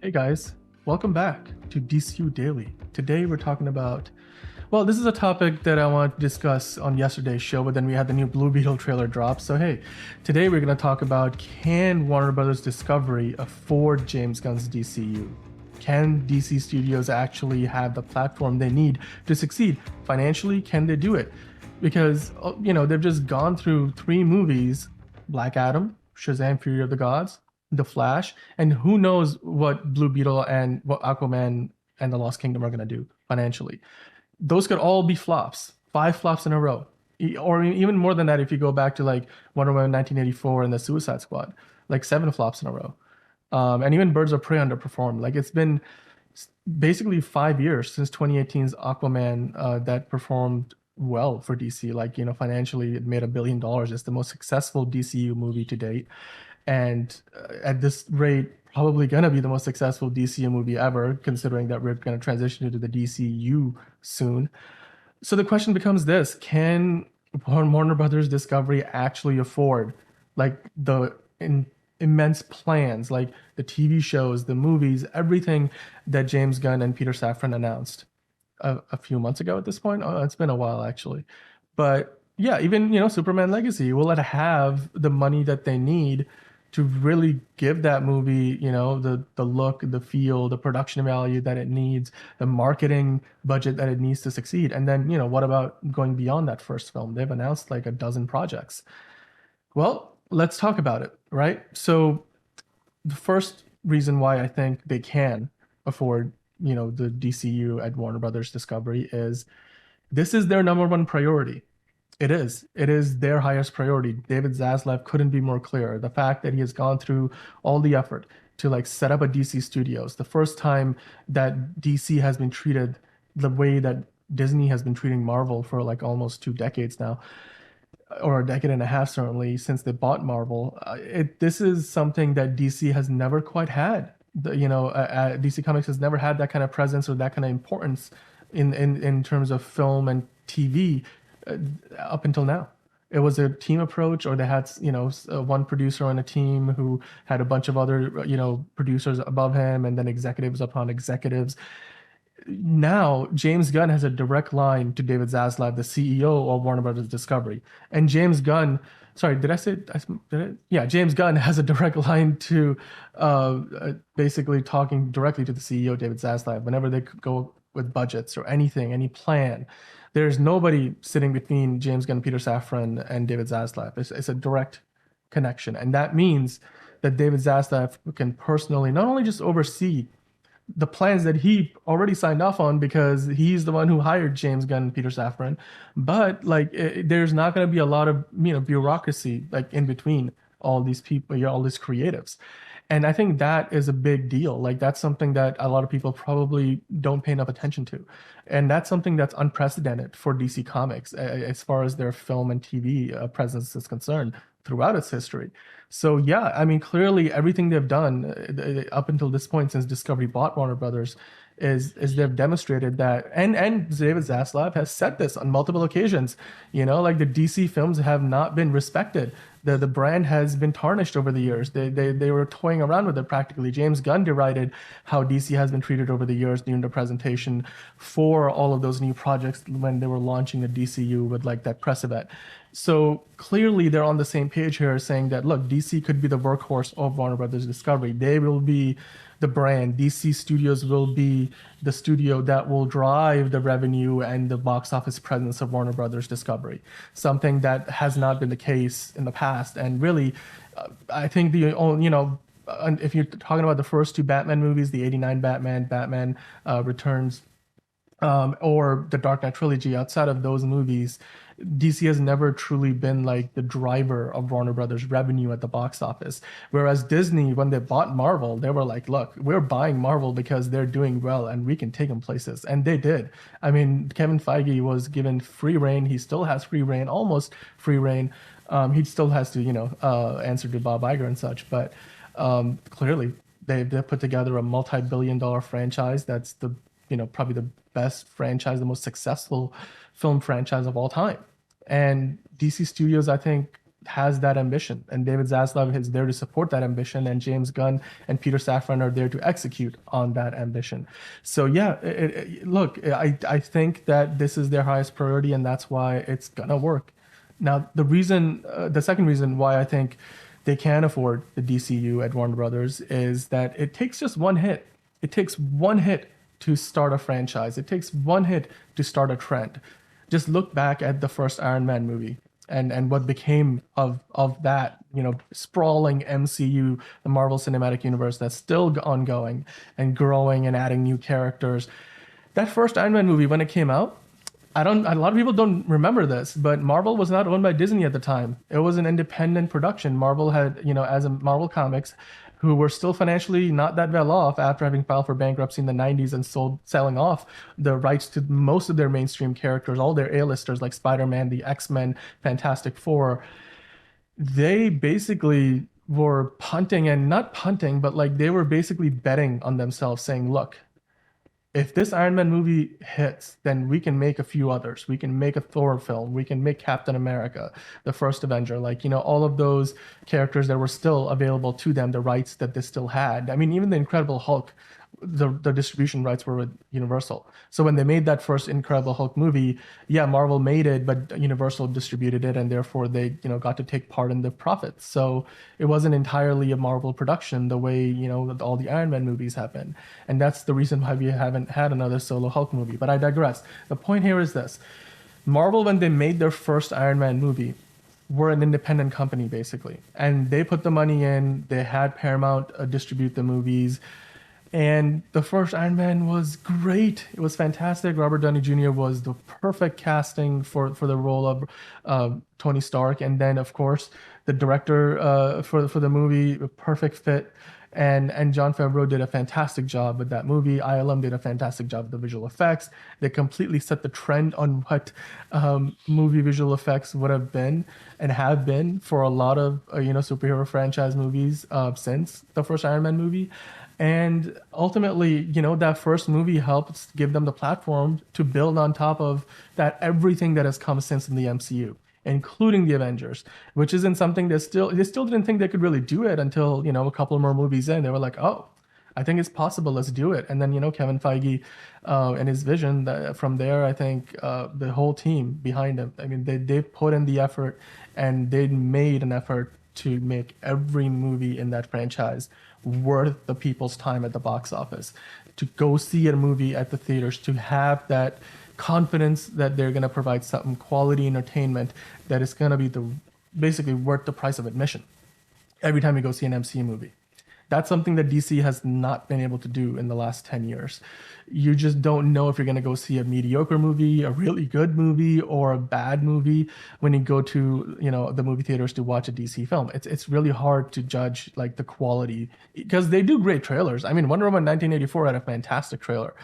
Hey guys, welcome back to DCU Daily. Today we're talking about, well, this is a topic that I wanted to discuss on yesterday's show, but then we had the new Blue Beetle trailer drop. So hey, today we're going to talk about, can Warner Brothers Discovery afford James Gunn's DCU? Can DC Studios actually have the platform they need to succeed? Financially, can they do it? Because, they've just gone through three movies: Black Adam, Shazam Fury of the Gods, The Flash, and who knows what Blue Beetle and what Aquaman and the Lost Kingdom are going to do financially. Those could all be flops, 5 flops in a row, or even more than that if you go back to like Wonder Woman 1984 and the Suicide Squad, like 7 flops in a row. And even Birds of Prey underperformed. Like, it's been basically 5 years since 2018's Aquaman that performed well for DC. Like, financially, it made $1 billion. It's the most successful DCU movie to date. And at this rate, probably going to be the most successful DCU movie ever, considering that we're going to transition into the DCU soon. So the question becomes this: can Warner Brothers Discovery actually afford like immense plans, like the TV shows, the movies, everything that James Gunn and Peter Safran announced a few months ago at this point? Oh, it's been a while actually. But yeah, even, Superman Legacy, will it have the money that they need to really give that movie, the look, the feel, the production value that it needs, the marketing budget that it needs to succeed? And then, what about going beyond that first film? They've announced like a dozen projects. Well, let's talk about it, right? So the first reason why I think they can afford, the DCU at Warner Brothers Discovery is this is their number one priority. It is. It is their highest priority. David Zaslav couldn't be more clear. The fact that he has gone through all the effort to like set up a DC Studios, the first time that DC has been treated the way that Disney has been treating Marvel for like almost 2 decades now, or a decade and a half certainly since they bought Marvel. This is something that DC has never quite had. DC Comics has never had that kind of presence or that kind of importance in terms of film and TV up until now. It was a team approach, or they had, one producer on a team who had a bunch of other, producers above him, and then executives upon executives. Now, James Gunn has a direct line to David Zaslav, the CEO of Warner Brothers Discovery. And James Gunn, sorry, did I say, yeah, James Gunn has a direct line to basically talking directly to the CEO, David Zaslav, whenever they go with budgets or anything, any plan. There's nobody sitting between James Gunn, Peter Safran, and David Zaslav. It's a direct connection. And that means that David Zaslav can personally not only just oversee the plans that he already signed off on, because he's the one who hired James Gunn and Peter Safran, but like there's not going to be a lot of bureaucracy like in between all these people, all these creatives. And I think that is a big deal. Like, that's something that a lot of people probably don't pay enough attention to. And that's something that's unprecedented for DC Comics as far as their film and TV presence is concerned throughout its history. So yeah, I mean, clearly everything they've done up until this point since Discovery bought Warner Brothers is they've demonstrated that, and David Zaslav has said this on multiple occasions, like the DC films have not been respected. The brand has been tarnished over the years. They were toying around with it practically. James Gunn derided how DC has been treated over the years during the presentation for all of those new projects when they were launching the DCU with like that press event. So clearly they're on the same page here, saying that, look, DC could be the workhorse of Warner Brothers Discovery. They will be the brand. DC Studios will be the studio that will drive the revenue and the box office presence of Warner Brothers Discovery, something that has not been the case in the past. And really, I think if you're talking about the first two Batman movies, the 89 Batman Returns, or the Dark Knight trilogy, outside of those movies, DC has never truly been like the driver of Warner Brothers revenue at the box office. Whereas Disney, when they bought Marvel, they were like, look, we're buying Marvel because they're doing well and we can take them places. And they did. I mean, Kevin Feige was given free reign. He still has free reign, almost free reign. He still has to, answer to Bob Iger and such. But clearly, they put together a multi-billion-dollar franchise that's probably the best franchise, the most successful film franchise of all time. And DC Studios, I think, has that ambition, and David Zaslav is there to support that ambition, and James Gunn and Peter Safran are there to execute on that ambition. So yeah, look, I think that this is their highest priority, and that's why it's gonna work. Now, the second reason why I think they can afford the DCU at Warner Brothers is that it takes just one hit. It takes one hit to start a franchise. It takes one hit to start a trend. Just look back at the first Iron Man movie and what became of that, sprawling MCU, the Marvel Cinematic Universe that's still ongoing and growing and adding new characters. That first Iron Man movie, when it came out, a lot of people don't remember this, but Marvel was not owned by Disney at the time. It was an independent production. Marvel had, as a Marvel Comics, who were still financially not that well off after having filed for bankruptcy in the 90s and selling off the rights to most of their mainstream characters, all their A-listers like Spider-Man, the X-Men, Fantastic Four. They basically were punting, and not punting, but like they were basically betting on themselves, saying, look, if this Iron Man movie hits, then we can make a few others. We can make a Thor film. We can make Captain America, the first Avenger, all of those characters that were still available to them, the rights that they still had. I mean, even the Incredible Hulk, the distribution rights were with Universal. So when they made that first Incredible Hulk movie, yeah, Marvel made it, but Universal distributed it, and therefore they, got to take part in the profits. So it wasn't entirely a Marvel production the way, all the Iron Man movies have been. And that's the reason why we haven't had another solo Hulk movie. But I digress. The point here is this. Marvel, when they made their first Iron Man movie, were an independent company, basically. And they put the money in. They had Paramount distribute the movies. And the first Iron Man was great. It was fantastic. Robert Downey Jr. was the perfect casting for the role of Tony Stark. And then, of course, the director for the movie, a perfect fit. And Jon Favreau did a fantastic job with that movie. ILM did a fantastic job with the visual effects. They completely set the trend on what movie visual effects would have been and have been for a lot of superhero franchise movies since the first Iron Man movie. And ultimately, that first movie helped give them the platform to build on top of that everything that has come since in the MCU, including the Avengers, which isn't something they still didn't think they could really do it until, a couple more movies in. They were like, oh, I think it's possible. Let's do it. And then, Kevin Feige and his vision, from there, I think the whole team behind him, I mean, they put in the effort, and they made an effort to make every movie in that franchise worth the people's time at the box office, to go see a movie at the theaters, to have that confidence that they're going to provide some quality entertainment that is going to be basically worth the price of admission every time you go see an MCU movie. That's something that DC has not been able to do in the last 10 years. You just don't know if you're going to go see a mediocre movie, a really good movie, or a bad movie when you go to, the movie theaters to watch a DC film. It's really hard to judge the quality, because they do great trailers. I mean, Wonder Woman 1984 had a fantastic trailer,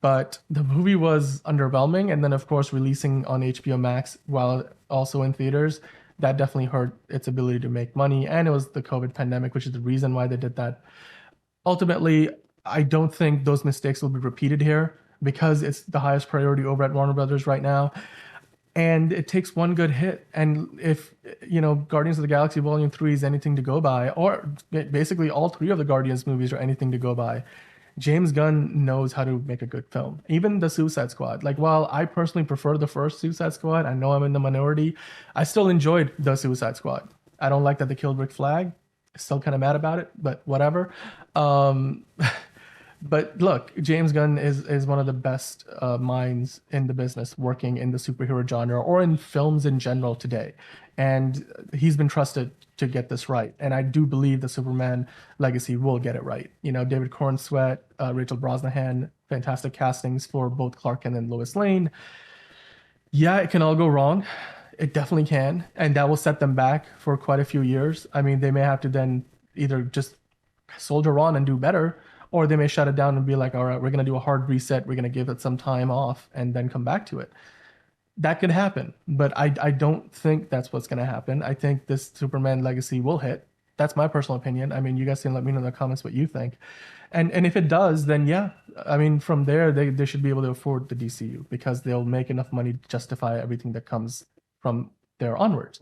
but the movie was underwhelming. And then, of course, releasing on HBO Max while also in theaters, that definitely hurt its ability to make money. And it was the COVID pandemic, which is the reason why they did that. Ultimately, I don't think those mistakes will be repeated here, because it's the highest priority over at Warner Brothers right now. And it takes one good hit. And if, Guardians of the Galaxy Volume 3 is anything to go by, or basically all three of the Guardians movies are anything to go by, James Gunn knows how to make a good film. Even the Suicide Squad. While I personally prefer the first Suicide Squad, I know I'm in the minority, I still enjoyed the Suicide Squad. I don't like that they killed Rick Flag. Still kind of mad about it, but whatever. But look, James Gunn is one of the best minds in the business working in the superhero genre or in films in general today. And he's been trusted to get this right. And I do believe the Superman legacy will get it right. David Cornsweet, Rachel Brosnahan, fantastic castings for both Clark Kent and Lois Lane. Yeah, it can all go wrong. It definitely can. And that will set them back for quite a few years. I mean, they may have to then either just soldier on and do better, or they may shut it down and be like, all right, we're going to do a hard reset. We're going to give it some time off and then come back to it. That could happen, but I don't think that's what's going to happen. I think this Superman legacy will hit. That's my personal opinion. I mean, you guys can let me know in the comments what you think. And if it does, then yeah, I mean, from there, they should be able to afford the DCU, because they'll make enough money to justify everything that comes from there onwards.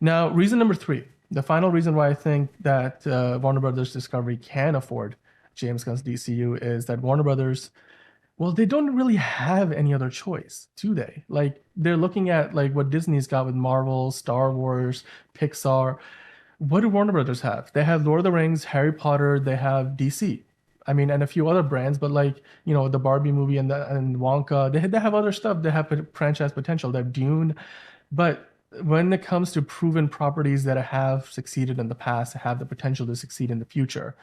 Now, reason number three, the final reason why I think that Warner Brothers Discovery can afford James Gunn's DCU is that Warner Brothers, well, they don't really have any other choice, do they? Like, they're looking at like what Disney's got with Marvel, Star Wars, Pixar. What do Warner Brothers have? They have Lord of the Rings, Harry Potter, they have DC. I mean, and a few other brands, but like, you know, the Barbie movie and Wonka, they have other stuff. They have franchise potential. They have Dune. But when it comes to proven properties that have succeeded in the past, have the potential to succeed in the future,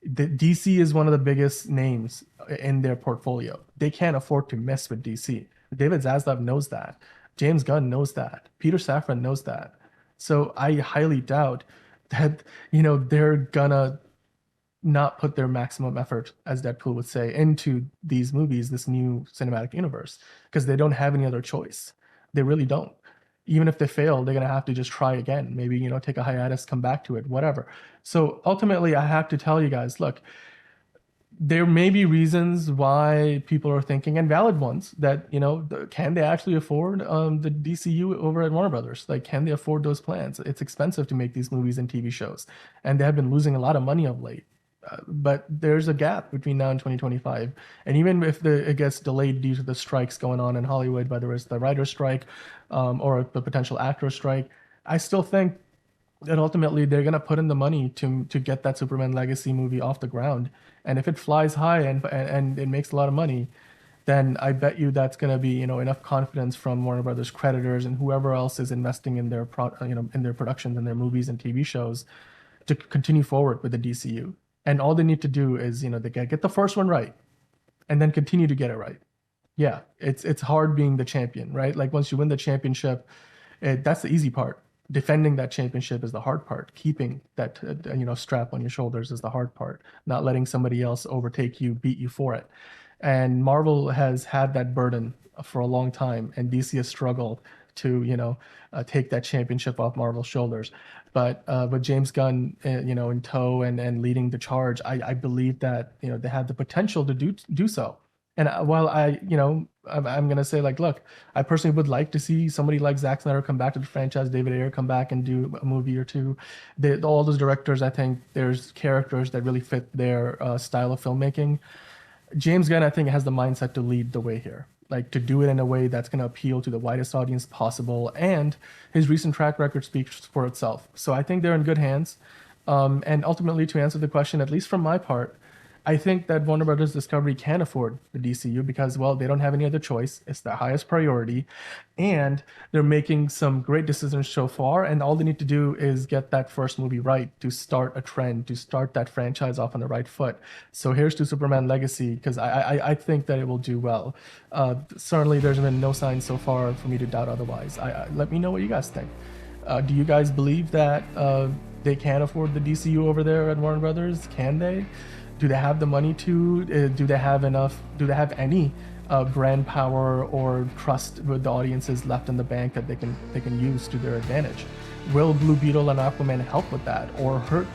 DC is one of the biggest names in their portfolio. They can't afford to mess with DC. David Zaslav knows that. James Gunn knows that. Peter Safran knows that. So I highly doubt that, you know, they're gonna not put their maximum effort, as Deadpool would say, into these movies, this new cinematic universe, because they don't have any other choice. They really don't. Even if they fail, they're gonna have to just try again. Maybe, you know, take a hiatus, come back to it, whatever. So ultimately, I have to tell you guys, look, there may be reasons why people are thinking, and valid ones, that, you know, can they actually afford the DCU over at Warner Brothers? Like, can they afford those plans? It's expensive to make these movies and TV shows, and they have been losing a lot of money of late. But there's a gap between now and 2025, and even if it gets delayed due to the strikes going on in Hollywood, whether it's the writer's strike or the potential actor strike, I still think that ultimately they're gonna put in the money to get that Superman Legacy movie off the ground. And if it flies high and it makes a lot of money, then I bet you that's gonna be, you know, enough confidence from Warner Brothers creditors and whoever else is investing in their in their productions and their movies and TV shows to continue forward with the DCU. And all they need to do is, you know, they get the first one right and then continue to get it right. Yeah, it's hard being the champion, right? Like, once you win the championship, that's the easy part. Defending that championship is the hard part. Keeping that strap on your shoulders is the hard part. Not letting somebody else overtake you, beat you for it. And Marvel has had that burden for a long time, and DC has struggled to take that championship off Marvel's shoulders. But with James Gunn, in tow and leading the charge, I believe that they have the potential to do so. And while I'm gonna say, like, look, I personally would like to see somebody like Zack Snyder come back to the franchise, David Ayer come back and do a movie or two. All those directors, I think there's characters that really fit their style of filmmaking. James Gunn, I think, has the mindset to lead the way here, like to do it in a way that's going to appeal to the widest audience possible. And his recent track record speaks for itself. So I think they're in good hands. And ultimately, to answer the question, at least from my part, I think that Warner Brothers Discovery can afford the DCU because, well, they don't have any other choice. It's their highest priority. And they're making some great decisions so far. And all they need to do is get that first movie right to start a trend, to start that franchise off on the right foot. So here's to Superman Legacy, because I think that it will do well. Certainly, there's been no sign so far for me to doubt otherwise. Let me know what you guys think. Do you guys believe that they can afford the DCU over there at Warner Brothers? Can they? Do they have the money to? Do they have enough? Do they have any brand power or trust with the audiences left in the bank that they can use to their advantage? Will Blue Beetle and Aquaman help with that or hurt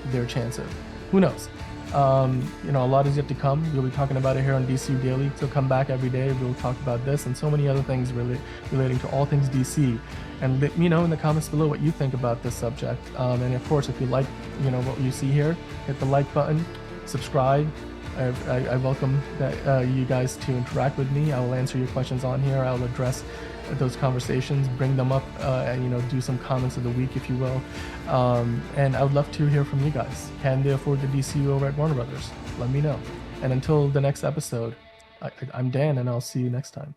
their chances? Who knows? A lot is yet to come. We'll be talking about it here on DCU Daily. So come back every day. We'll talk about this and so many other things relating to all things DC. And let me know in the comments below what you think about this subject. And of course, if you like, what you see here, hit the like button. Subscribe. I welcome that you guys to interact with me. I will answer your questions on here. I'll address those conversations, bring them up, and do some comments of the week, if you will. And I would love to hear from you guys. Can they afford the DCU over at Warner Brothers? Let me know. And until the next episode, I'm Dan, and I'll see you next time.